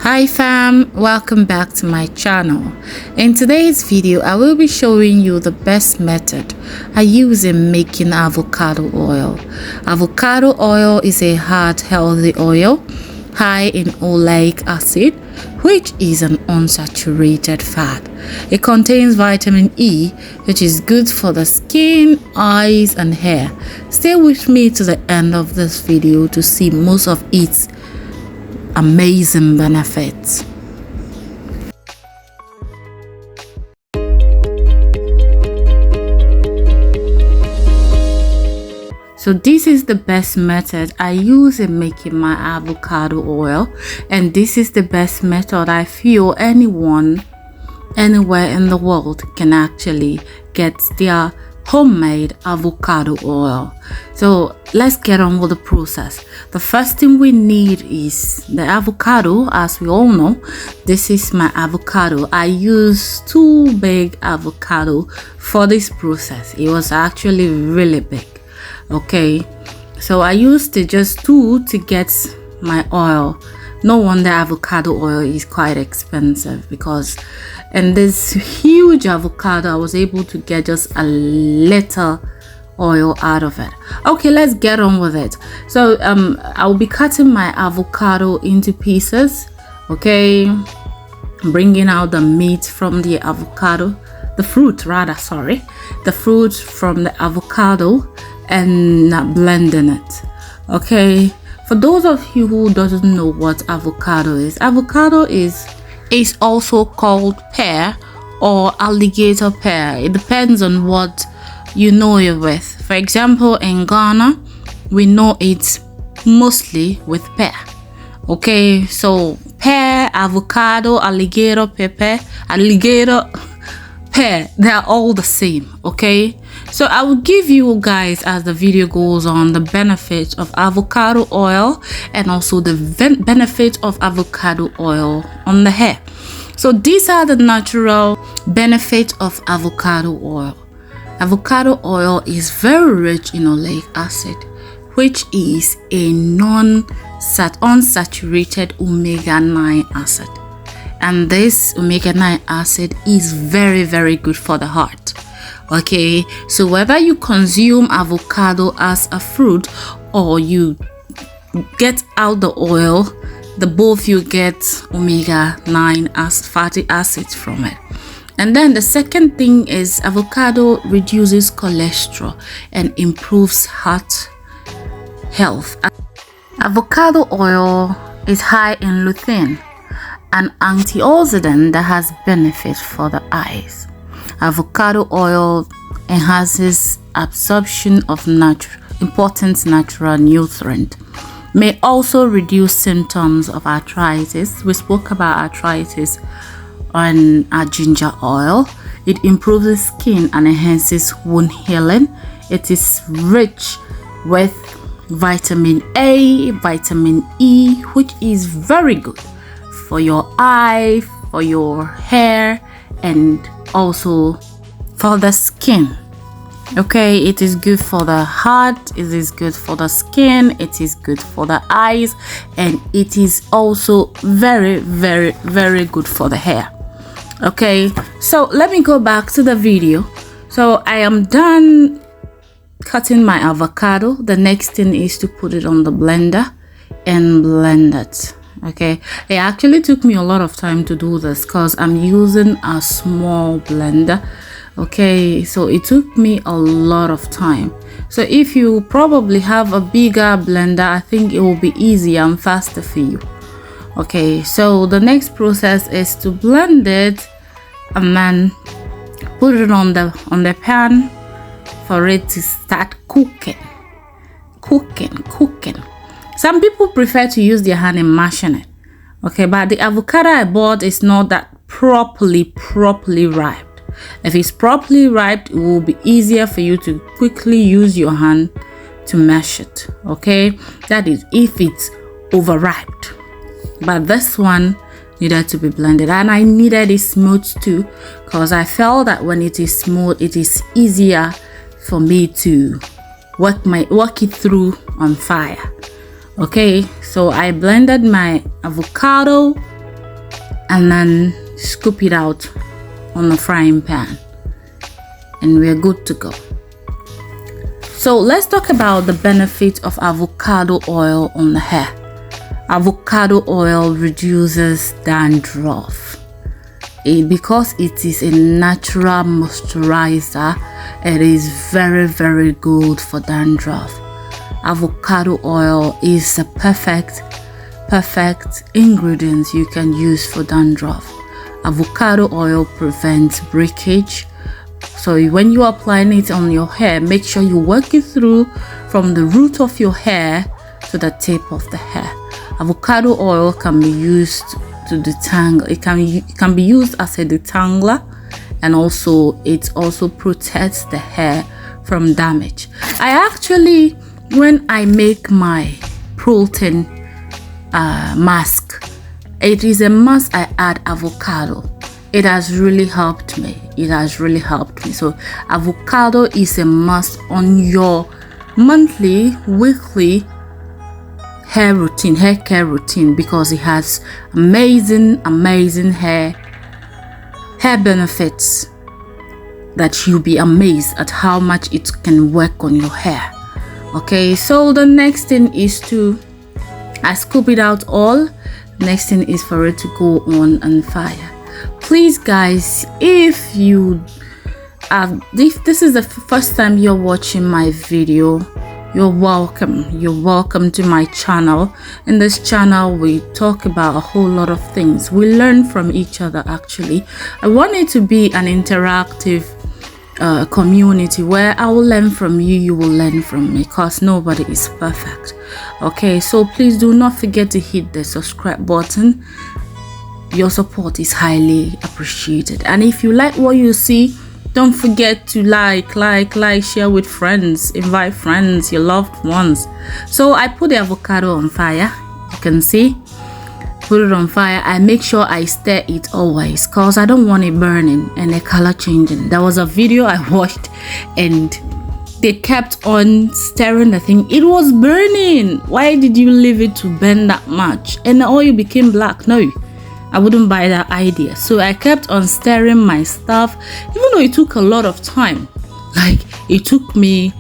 Hi fam, welcome back to my channel. In today's video I will be showing you the best method I use in making avocado oil. Avocado oil is a heart healthy oil high in oleic acid, which is an unsaturated fat. It contains vitamin E, which is good for the skin, eyes and hair. Stay with me to the end of this video to see most of its amazing benefits. So this is the best method I use in making my avocado oil, and this is the best method I feel anyone anywhere in the world can actually get their homemade avocado oil. So let's get on with the process. The first thing we need is the avocado. As we all know, this is my avocado. I used 2 big avocado for this process. It was actually really big. Okay, so I used just 2 to get my oil. No wonder avocado oil is quite expensive, because in this huge avocado I was able to get just a little oil out of it. Okay, let's get on with it. So I'll be cutting my avocado into pieces. Okay, bringing out the meat from the avocado, the fruit from the avocado, and blending it. Okay, for those of you who doesn't know what avocado is also called pear or alligator pear. It depends on what you know it with. For example, in Ghana we know it mostly with pear. Okay, so pear, avocado, alligator pear, they are all the same. Okay, so I will give you guys, as the video goes on, the benefits of avocado oil and also the benefit of avocado oil on the hair. So these are the natural benefits of avocado oil. Avocado oil is very rich in oleic acid, which is a unsaturated omega-9 acid. And this omega-9 acid is very, very good for the heart. Okay, so whether you consume avocado as a fruit or you get out the oil, both you get omega-9 as fatty acids from it. And then the second thing is avocado reduces cholesterol and improves heart health. Avocado oil is high in lutein, an antioxidant that has benefit for the eyes. Avocado oil enhances absorption of important natural nutrient. May also reduce symptoms of arthritis. We spoke about arthritis on our ginger oil. It improves the skin and enhances wound healing. It is rich with vitamin A, vitamin E, which is very good for your eye, for your hair, and also for the skin. Okay, it is good for the heart, it is good for the skin, it is good for the eyes, and it is also very, very, very good for the hair. Okay, so let me go back to the video. So I am done cutting my avocado. The next thing is to put it on the blender and blend it. Okay, it actually took me a lot of time to do this because I'm using a small blender. Okay, so it took me a lot of time. So if you probably have a bigger blender, I think it will be easier and faster for you. Okay, so the next process is to blend it and then put it on the pan for it to start cooking. Some people prefer to use their hand and mashing it. Okay, but the avocado I bought is not that properly ripe. If it's properly ripe, it will be easier for you to quickly use your hand to mash it. Okay, that is if it's overripe. But this one needed to be blended, and I needed it smooth too, because I felt that when it is smooth, it is easier for me to work it through on fire. Okay, so I blended my avocado and then scoop it out on a frying pan, and we're good to go. So let's talk about the benefit of avocado oil on the hair. Avocado oil reduces dandruff. Because it is a natural moisturizer, it is very, very good for dandruff. Avocado oil is a perfect ingredient you can use for dandruff. Avocado oil prevents breakage. So when you are applying it on your hair, make sure you work it through from the root of your hair to the tip of the hair. Avocado oil can be used to detangle. It can be used as a detangler, and also it also protects the hair from damage. I actually, when I make my protein mask, it is a must I add avocado. It has really helped me. So avocado is a must on your monthly, weekly hair care routine, because it has amazing hair benefits that you'll be amazed at how much it can work on your hair. Okay, so the next thing is I scoop it out all. Next thing is for it to go on fire. Please guys, if this is the first time you're watching my video, you're welcome to my channel. In this channel we talk about a whole lot of things. We learn from each other. Actually, I want it to be an interactive community where I will learn from you, you will learn from me, because nobody is perfect. Okay, so please do not forget to hit the subscribe button. Your support is highly appreciated, and if you like what you see, don't forget to like, share with friends, invite friends, your loved ones. So I put the avocado on fire. You can see, put it on fire. I make sure I stir it always, because I don't want it burning and the color changing. There was a video I watched and they kept on stirring the thing. It was burning. Why did you leave it to burn that much? And the oil became black. No, I wouldn't buy that idea. So I kept on stirring my stuff, even though it took a lot of time. Like, it took me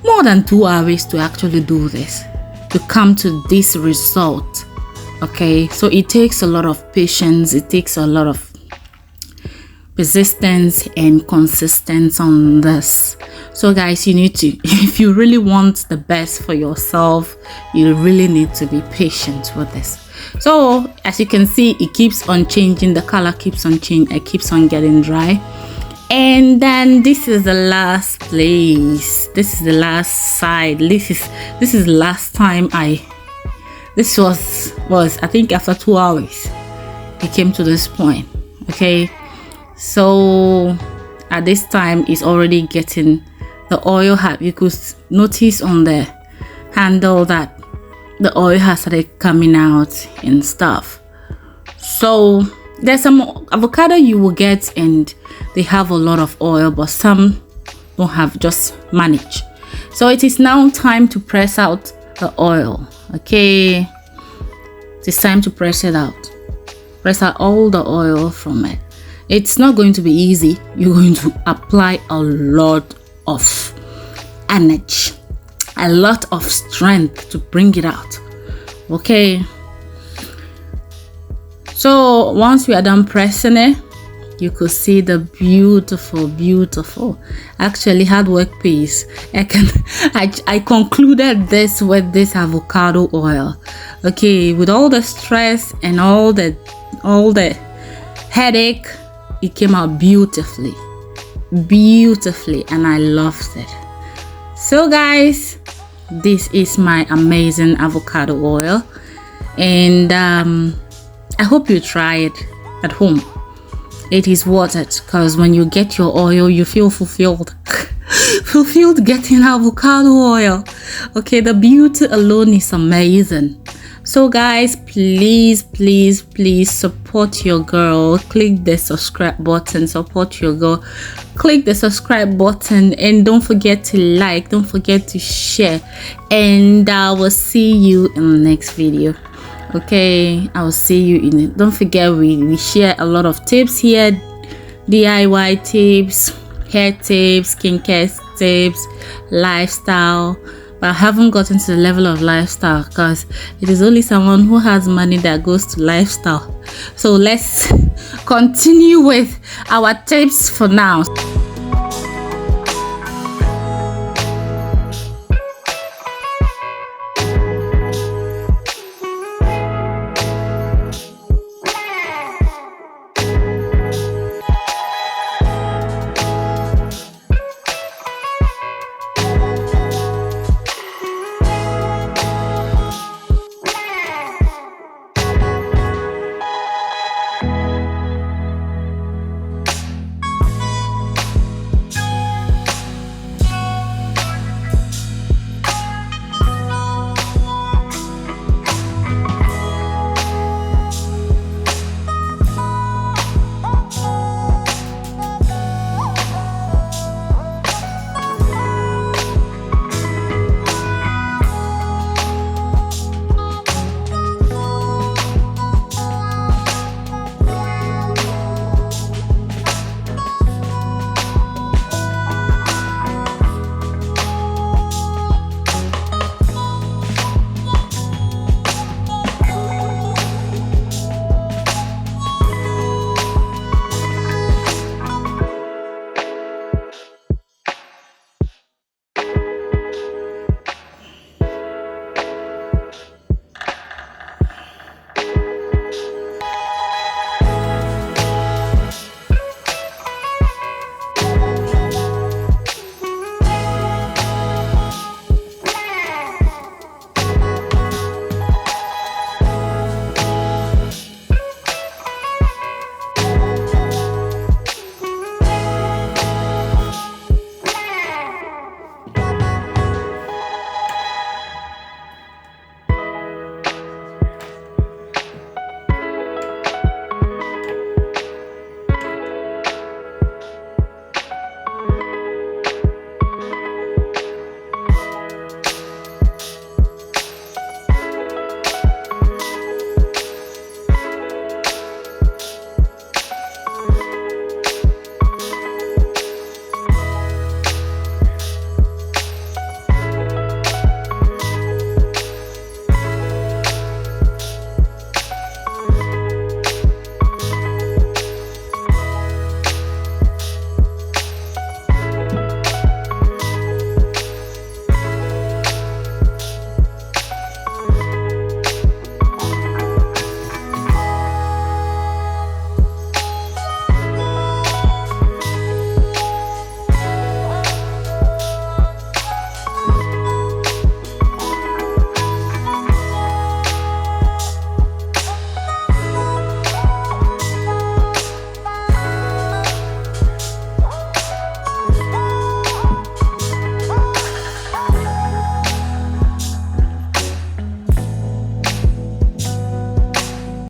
more than 2 hours to actually do this, to come to this result. Okay, so it takes a lot of patience, it takes a lot of persistence and consistency on this. So guys, you need to, if you really want the best for yourself, you really need to be patient with this. So as you can see, it keeps on changing, the color keeps on changing, it keeps on getting dry. And then this is the last place, this is the last side. This is last time this was I think after 2 hours it came to this point. Okay, so at this time it's already getting, the oil you could notice on the handle that the oil has started coming out and stuff. So there's some avocado you will get and they have a lot of oil, but some don't have, just manage. So it is now time to press out the oil. Okay, it's time to press it out. Press out all the oil from it. It's not going to be easy. You're going to apply a lot of energy, a lot of strength to bring it out. Okay, so once we are done pressing it, you could see the beautiful, actually hard work piece. I concluded this with this avocado oil. Okay, with all the stress and all the headache, it came out beautifully, and I loved it. So guys, this is my amazing avocado oil, and I hope you try it at home. It is worth it, because when you get your oil, you feel fulfilled. Fulfilled getting avocado oil. Okay, the beauty alone is amazing. So guys, please support your girl. Click the subscribe button, support your girl. Click the subscribe button, and don't forget to like, don't forget to share, and I will see you in the next video. Okay, I will see you in it. Don't forget, we share a lot of tips here, DIY tips, hair tips, skincare tips, lifestyle. But I haven't gotten to the level of lifestyle because it is only someone who has money that goes to lifestyle. So let's continue with our tips for now.